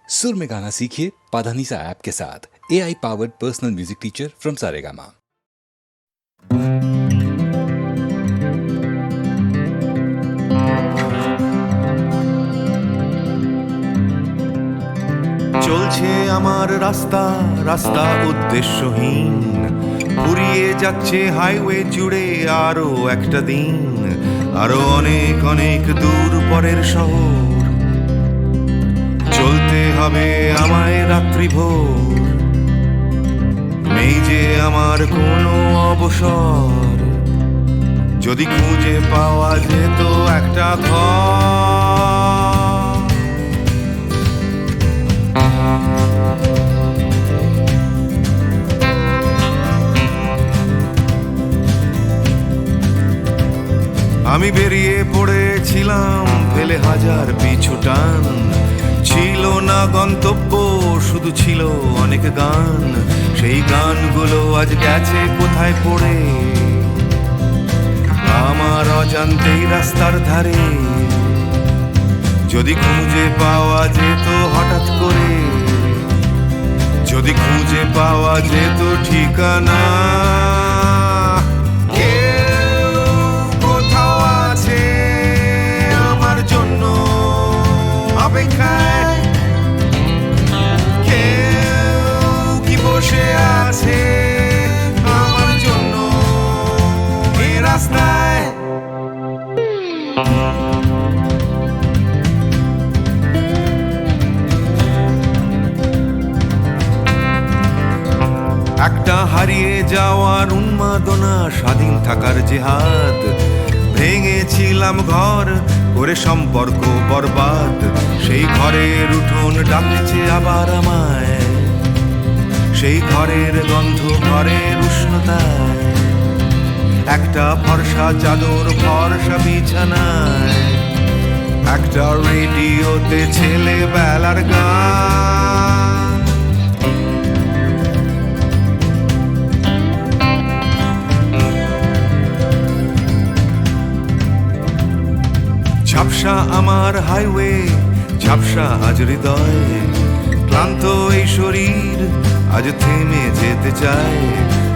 सुर में गाना सीखिए पाधानीसा ऐप के साथ। AI powered personal music teacher from Saregama. চলছে আমার রাস্তা রাস্তা উদ্দেশ্যহীন, ফুরিয়ে যাচ্ছে হাইওয়ে জুড়ে আরো একটা দিন, আরো অনেক অনেক দূর পরের শহর। চলতে হবে আমায় রাত্রি ভোর, নেই যে আমার কোনো অবসর। যদি খুঁজে পাওয়া যেত একটা ঘর, আমি বেরিয়ে পড়েছিলাম ফেলে হাজার পিছু টান। ছিল না গন্তব্য, শুধু ছিল অনেক গান। সেই গানগুলো আজ গেছে কোথায় পড়ে, আমার অজান্তেই রাস্তার ধারে। যদি খুঁজে পাওয়া যেত হঠাৎ করে, যদি খুঁজে পাওয়া যেত ঠিকানা। অপেক্ষায় কেউ কি বসে আছে আমার জন্য এই রাস্তায়। একটা হারিয়ে যাওয়ার উন্মাদনা, স্বাধীন থাকার জেহাদ। ভেঙেছিলাম ঘর করে সম্পর্ক বরবাদ, সেই ঘরের উঠোন ডাকছে আবার আমায়। সেই ঘরের গন্ধ, ঘরের উষ্ণতায়, একটা ফর্সা চাদর, ফর্সা বিছানায়, একটা রেডিওতে ছেলেবেলার গান। ঝাপসা আমার হাইওয়ে, ঝাপসা আজ হৃদয়। ক্লান্ত এই শরীর আজ থেমে যেতে চায়,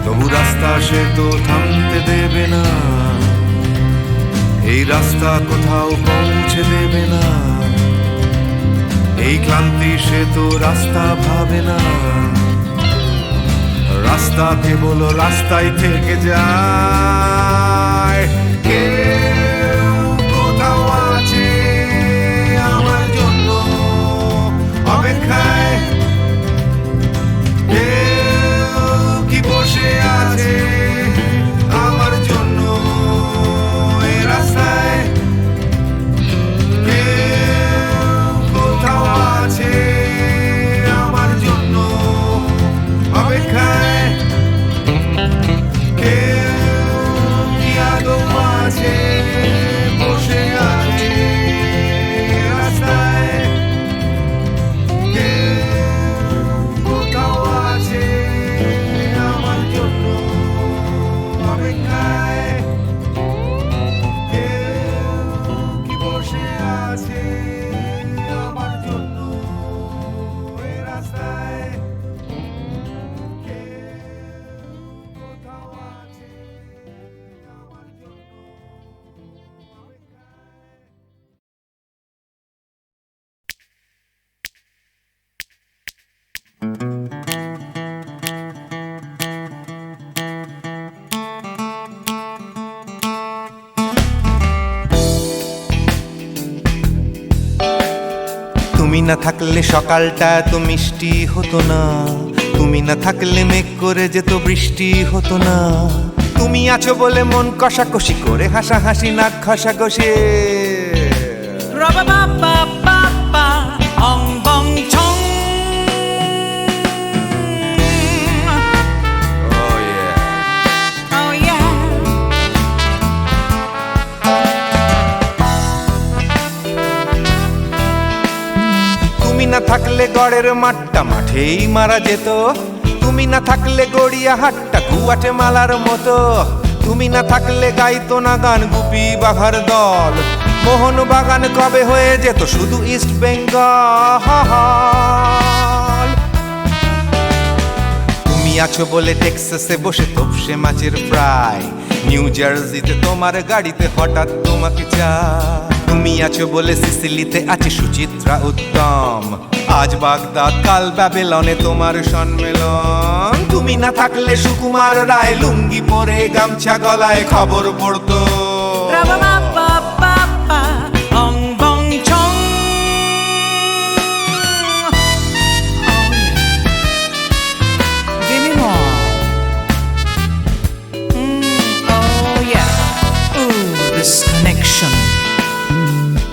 তবু রাস্তা সে তো থামতে দেবে না। এই রাস্তা কোথাও পৌঁছে দেবে না। এই ক্লান্তি সে তো রাস্তা ভাবে না। রাস্তা কেবল রাস্তায় থেকে যায়। অপেক্ষায় কেউ কি বসে আছে আমার জন্য এই রাস্তায়। কেউ কোথাও আছে আমার জন্য অপেক্ষায়। কেউ কি আদৌ আছে বসে আছে রাস্তায়। তুমি না থাকলে সকালটা এত মিষ্টি হতো না, তুমি না থাকলে মেঘ করে যেত বৃষ্টি হতো না। তুমি আছো বলে মন কষাকষি করে হাসাহাসি নাক ঘষাঘষি। তুমি না থাকলে গড়ের মাঠটা মাঠেই মারা যেত, তুমি না থাকলে গড়িয়া হাটটা গুয়াটে মালার মতো। তুমি না থাকলে গাইতো না গান গুপি বাঘার দল, মোহন বাগান কবে হয়ে যেত শুধু ইস্ট বেঙ্গল। আছো বলে টেক্সাসে বসে তপসে মাছের ফ্রাই, নিউ জার্সিতে তোমার গাড়িতে হঠাৎ তোমাকে চাই। তুমি আছো বলে সিসিলিতে আছে সুচিত্রা উত্তম, আজ বাগদাদ কাল ব্যাবিলনে তোমার সম্মেলন। তুমি না থাকলে সুকুমার রায় লুঙ্গি পরে গামছা গলায় খবর পড়তো।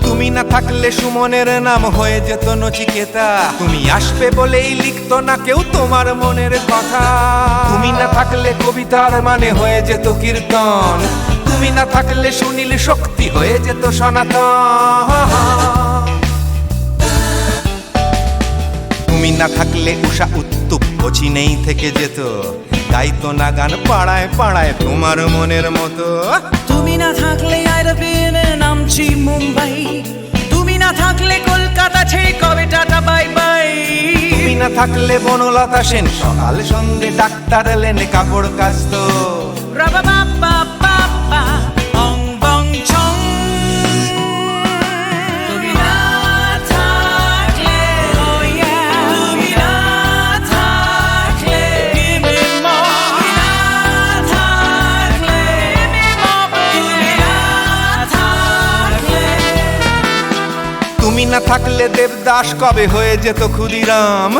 তুমি না থাকলে সুমনের নাম হয়ে যেত নচিকেতা, তুমি আসবে বলেই লিখতো না কেউ তোমার মনের কথা। তুমি না থাকলে কবিতার মানে হয়ে যেত কীর্তন, তুমি না থাকলে সুনীল শক্তি হয়ে যেত সনাতন। তুমি না থাকলে উষা উত্তুপ নেই থেকে যেত, গাইতো না গান পাড়ায় পাড়ায় তোমার মনের মতো। তুমি না থাকলে আইরবিনে নামছি মুম্বাই, তুমি না থাকলে কলকাতা ছেড়ে কবে টাটা বাই বাই। তুমি না থাকলে বনলতা সেন সকাল সন্ধে ডাক্তার লেনে কাপড় কাচতো। রাবা বাবা বাবা অং বং ছং। তুমি না থাকলে oh yeah, তুমি না থাকলে give me more, তুমি না থাকলে give me more, তুমি না থাকলে। তুমি না থাকলে দেবদাস কবে হয়ে যেত ক্ষুদিরাম,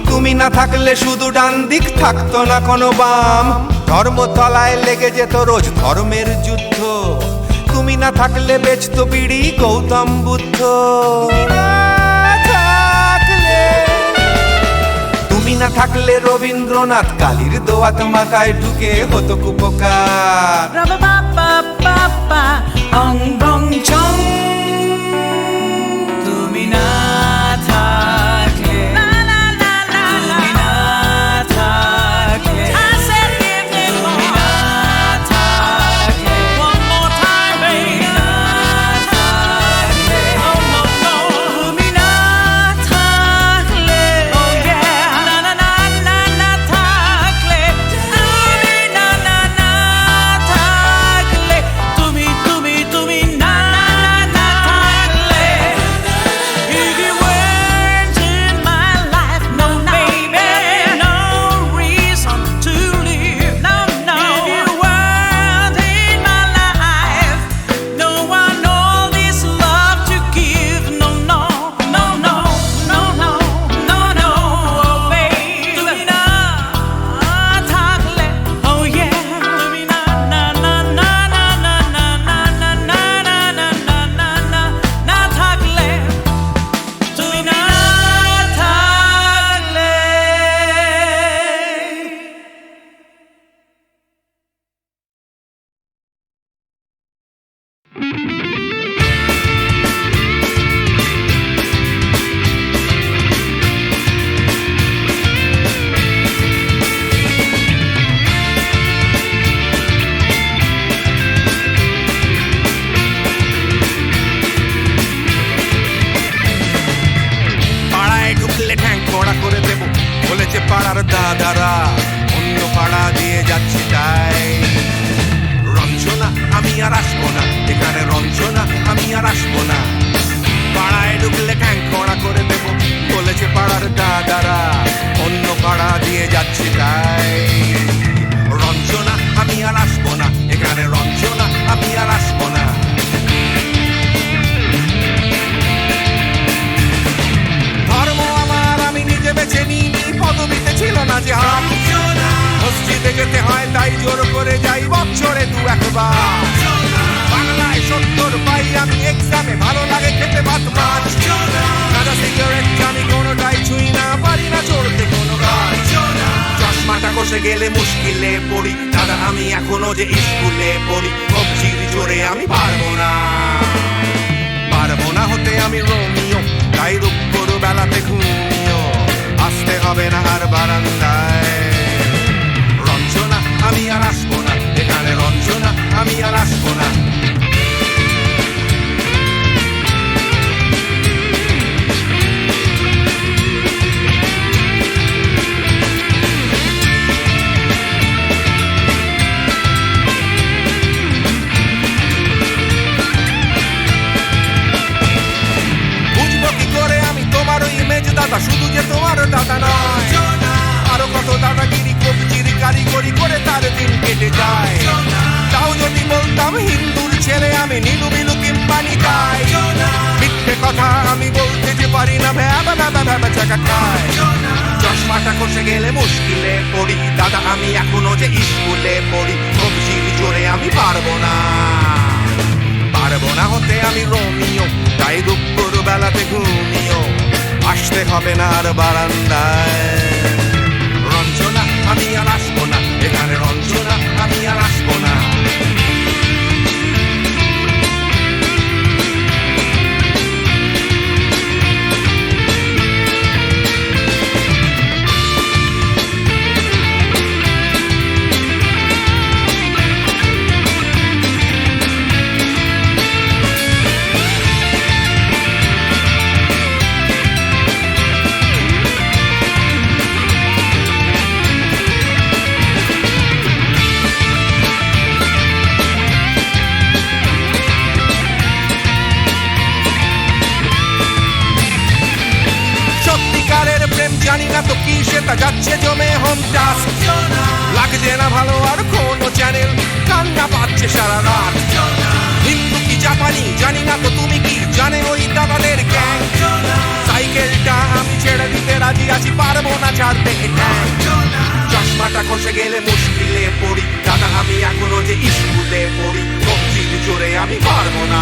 তুমি না থাকলে শুধু ডান দিক থাকতো না কোনো বাম। ধর্মতলায় লেগে যেত রোজ ধর্মের যুদ্ধ, তুমি না থাকলে বেচতো বিড়ি গৌতম বুদ্ধ। তুমি না থাকলে রবীন্দ্রনাথ কালীর দোয়াত মাথায় ঢুকে হতো কুপকার। রাবা বাবা বাবা অং বং ছং। তুমি না থাকলে না না না না, তুমি না থাকলে I said give me more, তুমি না থাকলে one more time baby, তুমি না থাকলে oh no no, তুমি না থাকলে oh yeah, না না না না না থাকলে, তুমি না না না থাকলে, তুমি তুমি তুমি না না না থাকলে। If you weren't in my life, no baby, no reason to live, no no. If you weren't in my life, no one all this love to give, no no no no no no no no, oh baby. তুমি না থাকলে oh yeah, তুমি না না না না না না না না না না না না না না না না থাকলে, তুমি না থাকলে। পাড়ায় ঢুকলে ঠ্যাং কড়া করে দেব বলেছে পাড়ার দাদারা, অন্য পাড়া দিয়ে যাচ্ছি তাই। রঞ্জনা আমি আর আসবো না, এখানে রঞ্জনা আমি আর আসবো না। পাড়ায় ঢুকলে ঠ্যাং কড়া করে দেব বলেছে পাড়ার দাদারা, অন্য পাড়া দিয়ে যাচ্ছি তাই। রঞ্জনা আমি আর আসবো না, এখানে রঞ্জনা আমি আর আসবো না। ধর্ম আমার আমি নিজে বেছে নিইনি, পদবিতে ছিল না যে হাত। মসজিদে যেতে হয় তাই জোর করে যাই বছরে দু একবার। বাংলায় 70 পাই আমি এক্সামে, ভালো লাগে খেতে ভাত মাছ। সাদা সিগারেট আমি কোনোটাই ছুঁই না, পারি না চড়তে কোনো গাছ। চশমাটা কষে গেলে মুশকিলে পড়ি, দাদা আমি এখনো যে স্কুলে পড়ি। কবজির জোরে আমি পারবো না, পারবো না হতে আমি রোমিও, তাই রূপর বেলাতে ঘুমিও। আসতে হবে না আর বারান্দায়। রঞ্জনা আমি আর আসবো না, এখানে রঞ্জনা আমি আর আসবো না। দাদা শুধু যে তোমার দাদা নয়, আরো কত দাদাগিরি কবজির কারিগরি করে তার দিন কেটে যায়। তাও যদি বলতাম হিন্দুর ছেলে আমি, নীলু বিলু কিংবা নিতাই, মিথ্যে কথা আমি বলতে যে পারি না, ভ্যাবা ভ্যাবা ভ্যাবা চাকা খায়। চশমাটা খসে গেলে মুশকিলে পড়ি দাদা, আমি এখনো যে স্কুলে পড়ি, কবজির জোরে আমি পারবো না, পারবো না হতে আমি রোমিও, তাই দুপুর বেলাতে ঘুমিও আসতে হবে না আর বারান্দায়। রঞ্জনা আমি আর আসবো না এখানে, রঞ্জনা আমি আর আসবো না। সত্যিকারের প্রেম জানি না তো কি, সেটা যাচ্ছে জমে হোম টাস্ক, লাগছে না ভালো আর কোনো চ্যানেল, কান্না পাচ্ছে সারা রাত। হিন্দু কি জাপানি জানি না তো, তুমি কি জানে ওই দাদাদের গ্যাং? সাইকেলটা আমি ছেড়ে দিতে রাজি আছি, পারবো না ছাড়তে ঠ্যাং। চশমাটা খসে গেলে মুশকিলে পড়ি দাদা, আমি এখনো যে স্কুলে পড়ি, কবজির জোরে আমি পারবো না,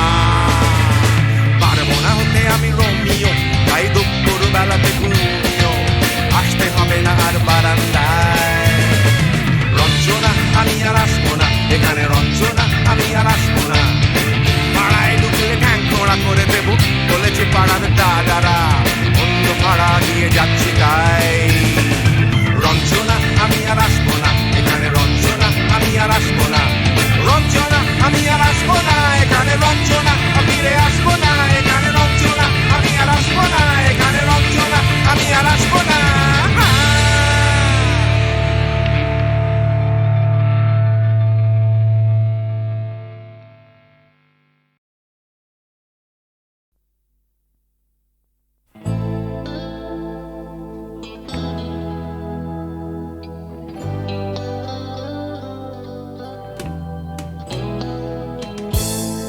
পারবো না হতে আমি রোমিও, তাই দুপুর বেলাতে ঘুমিও আসতে হবে না আর বারান্দায়। রঞ্জনা আমি আর আসবো না এখানে, রঞ্জনা আমি আর আসবো না। পাড়ায় ঢুকলে ঠ্যাং খোঁড়া করে দেবো বলেছে পাড়ার দাদারা, অন্য পাড়া দিয়ে যাচ্ছি তাই। রঞ্জনা আমি আর আসবো না এখানে, রঞ্জনা আমি আর আসবো না, রঞ্জনা আমি আর আসবো না এখানে, রঞ্জনা ফিরে আসবো না এখানে, রঞ্জনা আমি আর আসবো না এখানে, রঞ্জনা আমি আর আসবো না।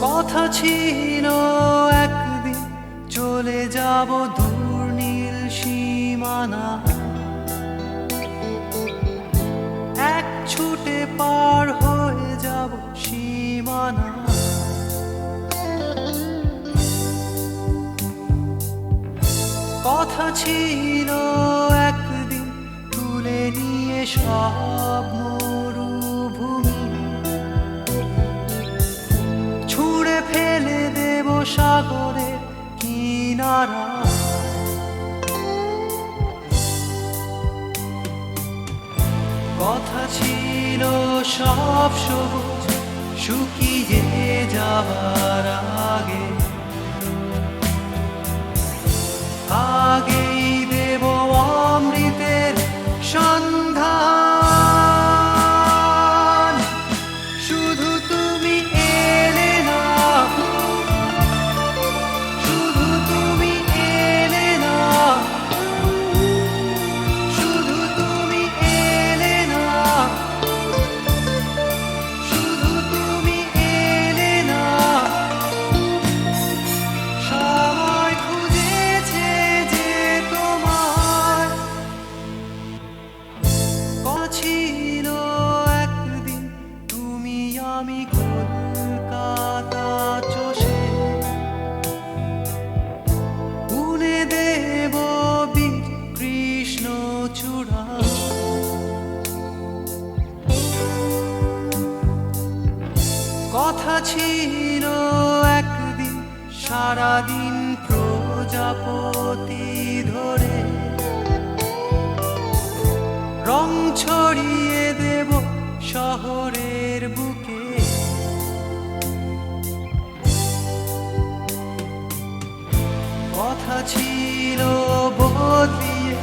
কথা ছিল একদিন চলে যাব দূর নীল সীমানা, এক ছুটে পার হয়ে যাব সীমানা। কথা ছিল একদিন তুলে নিয়ে সব মরুভূমি, ছুঁড়ে ফেলে দেব সাগরের কিনারা। কথা ছিল সব সবুজ শুকিয়ে যাবার আগে, আগেই দেব অমৃতের সন্ধান। শুধু তুমি এলে না, শুধু তুমি এলে না, শুধু তুমি এলে না, শুধু তুমি এলে না। সময় খুঁজেছে যে তোমার, কথা ছিল একদিন তুমি আমি কলকাতা চষে বুনে দেব বীর কৃষ্ণ চূড়া। কথা ছিল একদিন সারাদিন প্রজাপতি ধরে রং ছড়িয়ে দেব শহরের বুকে। কথা ছিল বদলিয়ে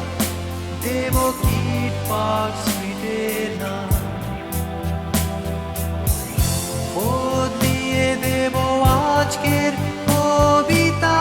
দেব কিট পার্ক স্ট্রিটের নাম, বদলিয়ে দেব আজকের কবিতা।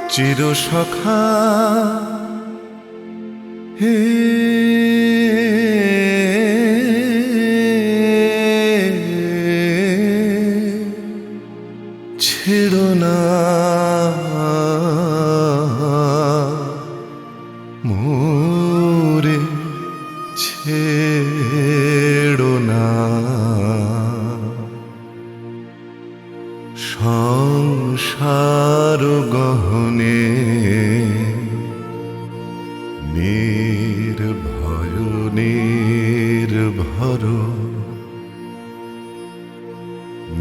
চির সখা হে ছেড়ো না মোরে ছেড়ো না সংসার গহনে নির্ভয় নির্ভর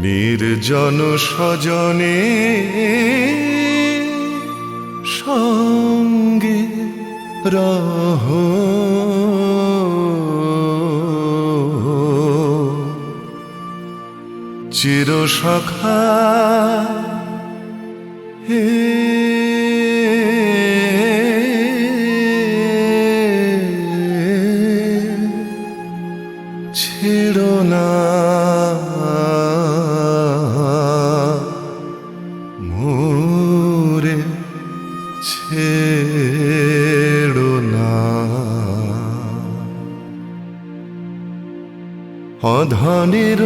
নির্জন স্বজনে সঙ্গে রহ চির সখা হে ছেড়ো না মোরে ছেড়ো না অধনের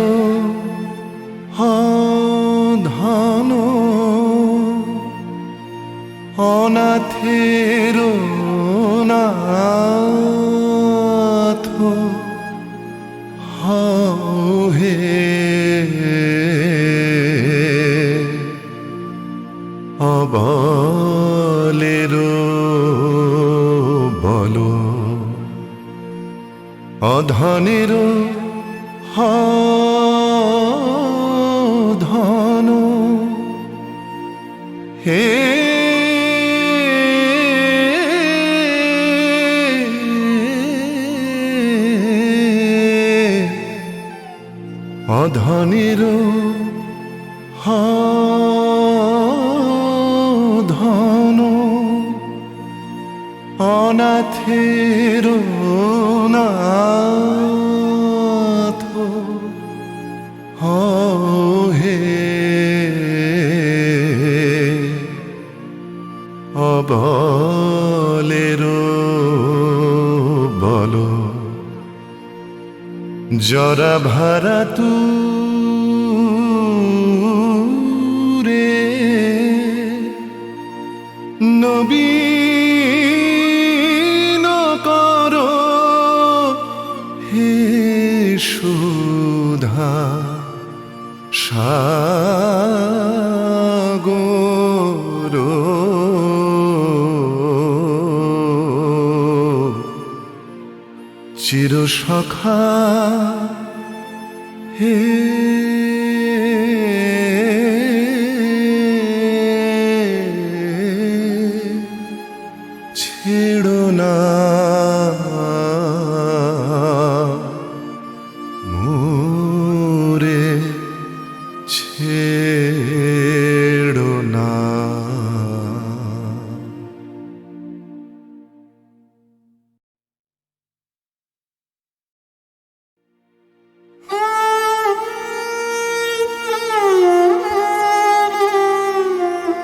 ধন অনাথের নাথ হে অবলের বল অধনের ধন হে অধনের ধন অনাথের নাথ হে অবলের বল জরা ভারা তুরে নবীন কর হে সুধা সাগর চির সখা হে ছেড়ো না মোরে ছেড়ো না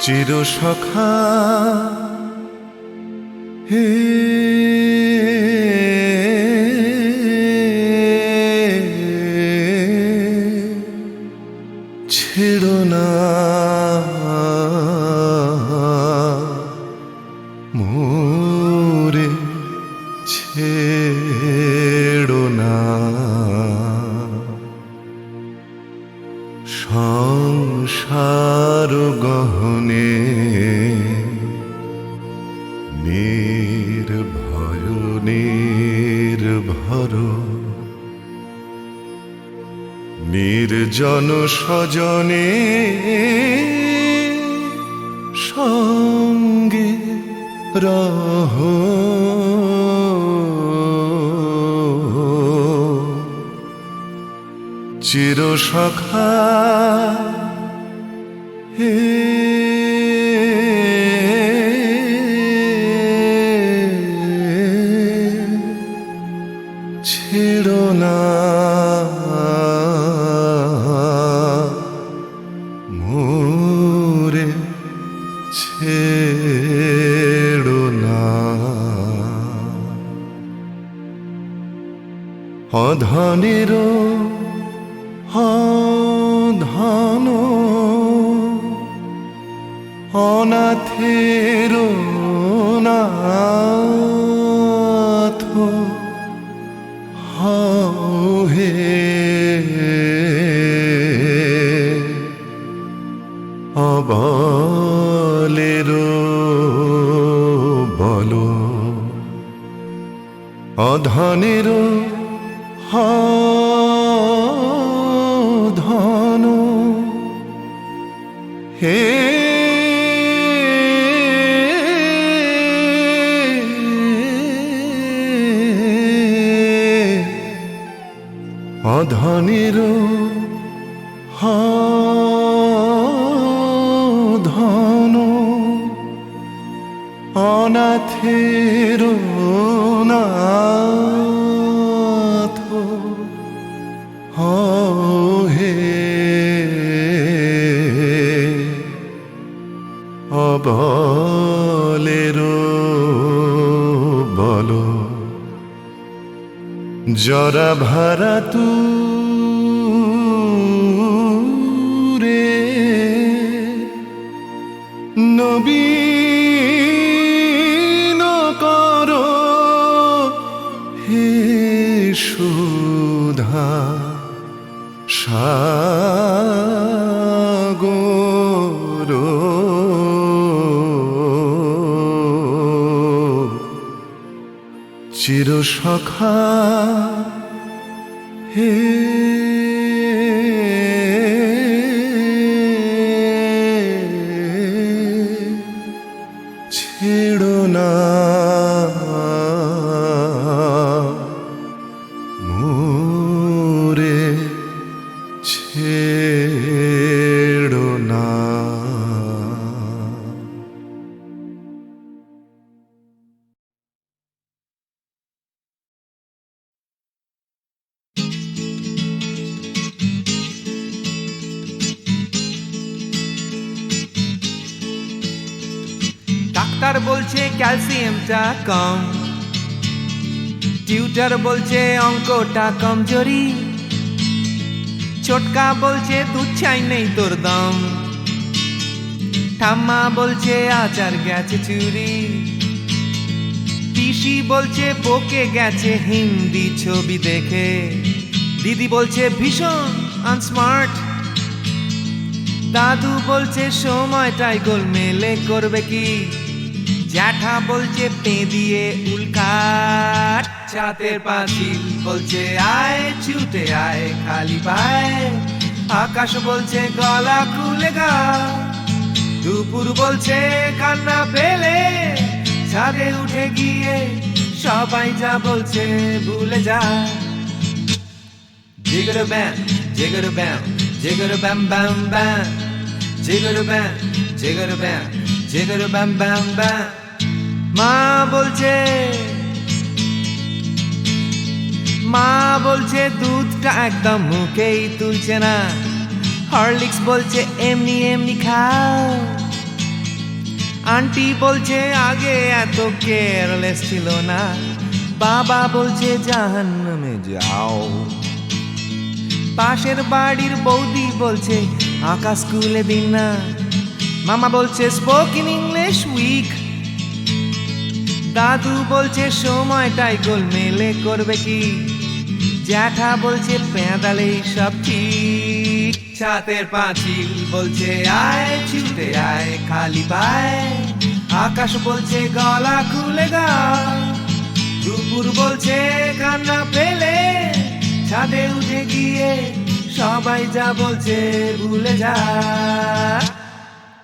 চির সখা হে ছেড়ো না মোরে ছেড়ো না সংসার গহনে নির্ভয় নির্ভর নির্জন স্বজনে সঙ্গে রহ চির সখা হে ছেড়ো না মোরে ছেড়ো অধনের ধন অনাথের নাথ হও হে অবলের বলো অধনের ধন হে অধনের ধন অনাথের নাথ হে অবলের বলো জরা ভারা তুরে নবীন করো হে সুধা সাগর চির সখা হে ছেড়ো না মোরে ছেড়ো না ডাক্তার বলছে ক্যালসিয়ামটা কম, টিউটার বলছে অঙ্কটা কমজোরি, ছোটকা বলছে দুধ চাই নেই তোর দম, ঠাম্মা বলছে আচার গেছে চুরি, পিসি বলছে বকে গেছে হিন্দি ছবি দেখে, দিদি বলছে ভীষণ আনস্মার্ট, দাদু বলছে সময়টাই গোলমেলে করবে কি, জ্যাঠা বলছে পে দিয়ে উল্কাট, ছাতের পাঁচিল বলছে আয় ছুটে আয় খালি পায়, আকাশ বলছে গলা খুলে গা, দুপুর বলছে কান্না পেলে ছাদে উঠে গিয়ে সবাই যা বলছে ভুলে যা। জিগর ব্যাম জিগর ব্যাম জিগর ব্যাম ব্যাম ব্যাম, জিগর ব্যাম জিগর ব্যাম জিগর ব্যাম ব্যাম ব্যাম। মা বলছে দুধটা একদম মুখেই তুলছে না, হরলিক্স বলছে এমনি এমনি খাও, আন্টি বলছে আগে এত কেয়ারলেস ছিল না, বাবা বলছে জাহান্নামে যাও, পাশের বাড়ির বৌদি বলছে আঁকা স্কুলে দিন না, মামা বলছে স্পোকেন ইংলিশ উইক, দাদু বলছে সময়টাই গোলমেলে করবে কি, জ্যাঠা বলছে পেঁদালেই সব ঠিক, ছাতের পাঁচিল বলছে আয় ছুটে আয় খালি পায়, আকাশ বলছে গলা খুলে গা, দুপুর বলছে কান্না পেলে ছাদে উঠে গিয়ে সবাই যা বলছে ভুলে যা।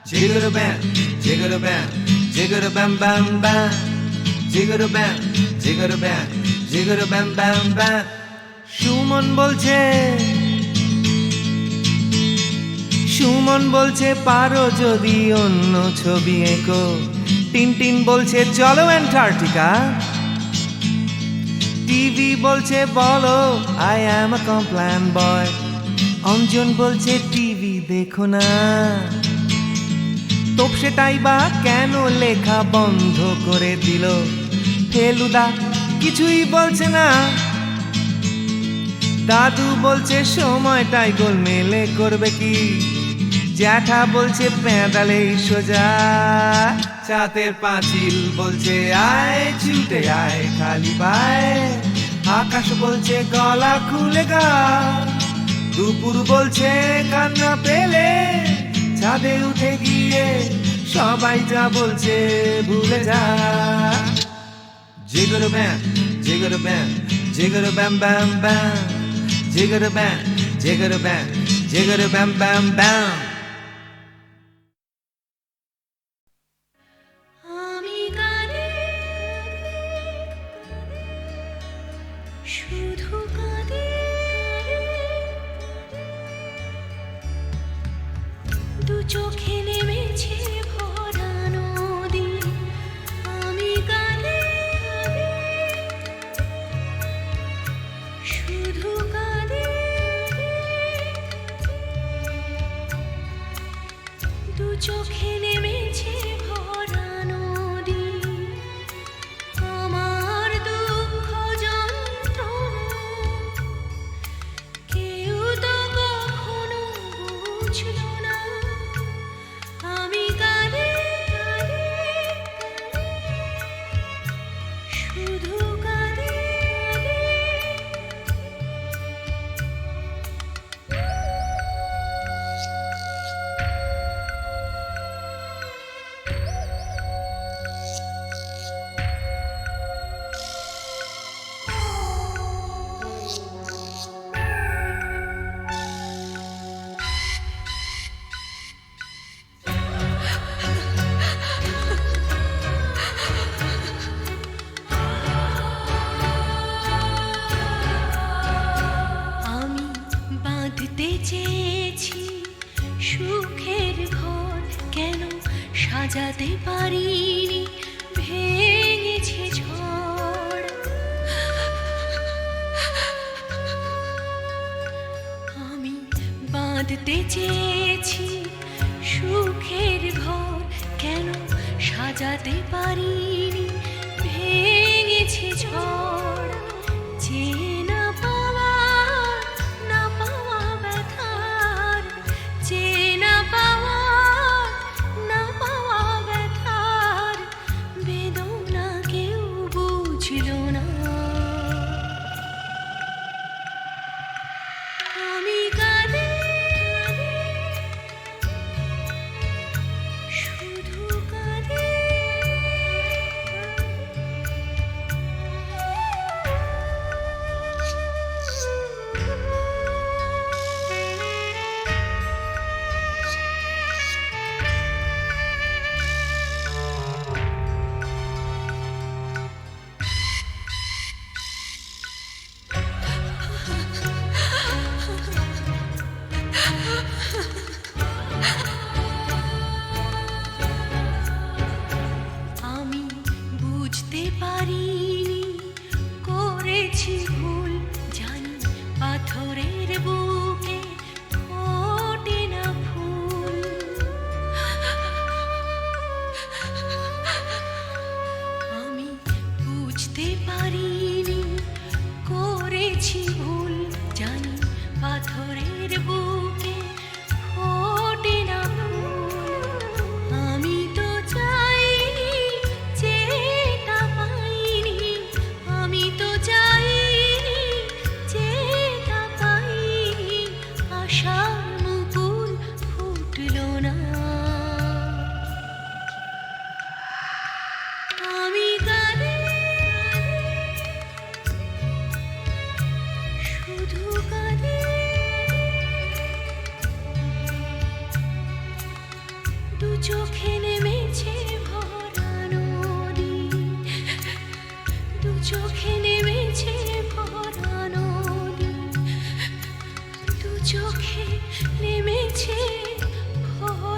জিগর ব্যাম জিগর ব্যাম জিগর ব্যাম ব্যাম ব্যাম, জিগর ব্যাম জিগর ব্যাম জিগর ব্যাম ব্যাম ব্যাম। সুমন বলছে পারো যদি অন্য ছবি এঁকো, টিনটিন বলছে চলো অ্যান্টার্কটিকা, টিভি বলছে বলো আই অ্যাম আ কমপ্ল্যান বয়, অঞ্জন বলছে টিভি দেখো না, তোপসেটাই বা কেন লেখা বন্ধ করে দিল, ফেলুদা কিছুই বলছে না, দাদু বলছে সময়টাই গোলমেলে করবে কি, জ্যাঠা বলছে পেঁদালেই সোজা, চাঁদের পাঁচিল বলছে আয় ছুটে আয় খালি পায়, আকাশ বলছে গলা খুলে গা, দুপুর বলছে কান্না পেলে ছাদে উঠে গিয়ে সবাই যা বলছে ভুলে যা। জিগর ব্যাম জিগর ব্যাম জিগর ব্যাম ব্যাম ব্যাম, জিগর ব্যাম জিগর ব্যাম জিগর ব্যাম ব্যাম ব্যাম। আমি কাঁদে শুধু কাঁদে, দু চোখে নেমেছে ভরা নদী। আমি কাঁদে শুধু কাঁদে, দু চোখে নেমেছে ভরা নদী। আমার দুঃখ যন্ত্রণা কেউ তো কখনো বুঝলো না। আমি কাঁদে শুধু কাঁদে। আমি বাঁধতে চেয়েছি সুখের ঘর, কেন সাজাতে পারিনি, ভেঙেছে ঝড়। আমি বাঁধতে চেয়েছি সুখের ঘর, কেন সাজাতে পারিনি, ভেঙেছে ঝড়। যে না পাওয়া না পাওয়া ব্যথার, যে না পাওয়া না পাওয়া ব্যথার বেদনা কেউ বুঝলো না। আমি কাঁদে শুধু কাঁদে। আমি বুঝতে পারিনি করেছি ভুল, জানি পাথরের বুকে ফোটে না ফুল। আমি বুঝতে পারিনি করেছি ভুল, জানি পাথরের বুকে ফোটে না ফুল। আমি তো চাইনি যেটা পাইনি, আমি তো চাইনি যেটা পাইনি, আশার মুকুল ফুটলো না। আমি কাঁদে শুধু কাঁদে, দু চোখে নেমেছে ভরা নদী, দু চোখে নেমেছে ভরা নদী, দু চোখে নেমেছে ভরা